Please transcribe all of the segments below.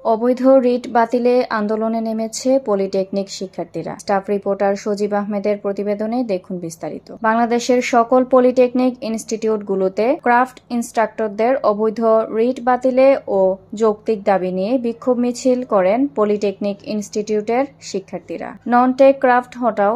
অবৈধ রিট বাতিলে আন্দোলনে নেমেছে পলিটেকনিক শিক্ষার্থীরা। স্টাফ রিপোর্টার সজীব আহমেদের প্রতিবেদনে দেখুন বিস্তারিত। বাংলাদেশের সকল পলিটেকনিক ইনস্টিটিউটগুলোতে ক্রাফট ইনস্ট্রাক্টরদের অবৈধ রিট বাতিলে ও যৌক্তিক দাবি নিয়ে বিক্ষোভ মিছিল করেন পলিটেকনিক ইনস্টিটিউটের শিক্ষার্থীরা। নন টেক ক্রাফট হটাও,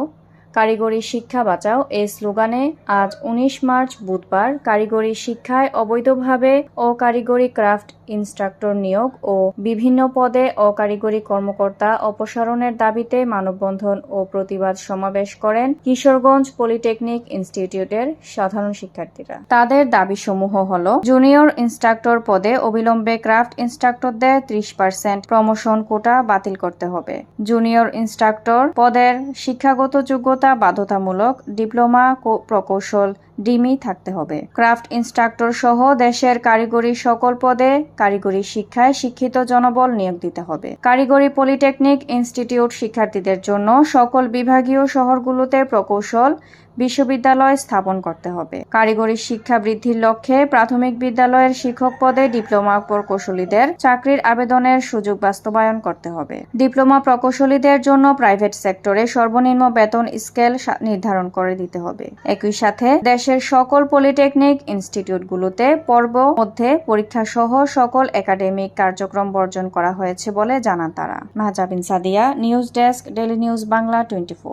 কারিগরি শিক্ষা বাঁচাও এই স্লোগানে আজ ১৯ মার্চ বুধবার কারিগরি শিক্ষায় অবৈধভাবে অকারিগরি ক্রাফট ইনস্ট্রাক্টর নিয়োগ ও বিভিন্ন পদে অকারিগরি কর্মকর্তা অপসারণের দাবিতে মানববন্ধন ও প্রতিবাদ সমাবেশ করেন কিশোরগঞ্জ পলিটেকনিক ইনস্টিটিউটের সাধারণ শিক্ষার্থীরা। তাদের দাবিসমূহ হল জুনিয়র ইনস্ট্রাক্টর পদে অবিলম্বে ক্রাফট ইনস্ট্রাক্টরদের ৩০% প্রমোশন কোটা বাতিল করতে হবে। জুনিয়র ইনস্ট্রাক্টর পদের শিক্ষাগত যোগ্যতা বাধ্যতামূলক, ডিপ্লোমা প্রকৌশল ডিমি থাকতে হবে। ক্রাফট ইনস্ট্রাক্টর সহ দেশের কারিগরি সকল পদে কারিগরি শিক্ষায় শিক্ষিত জনবল নিয়োগ দিতে হবে। কারিগরি পলিটেকনিক ইনস্টিটিউট শিক্ষার্থীদের জন্য সকল বিভাগীয় শহরগুলোতে প্রকৌশল বিশ্ববিদ্যালয় স্থাপন করতে হবে। কারিগরি শিক্ষা বৃদ্ধির লক্ষ্যে প্রাথমিক বিদ্যালয়ের শিক্ষক পদে ডিপ্লোমা প্রকৌশলীদের চাকরির আবেদনের সুযোগ বাস্তবায়ন করতে হবে। ডিপ্লোমা প্রকৌশলীদের জন্য প্রাইভেট সেক্টরে সর্বনিম্ন বেতন স্কেল নির্ধারণ করে দিতে হবে। একই সাথে দেশের সকল পলিটেকনিক ইনস্টিটিউটগুলোতে পর্ব মধ্যে পরীক্ষা সহ সকল একাডেমিক কার্যক্রম বর্জন করা হয়েছে বলে জানান তারা। Mahjabin Sadia, news desk, daily news Bangla 24।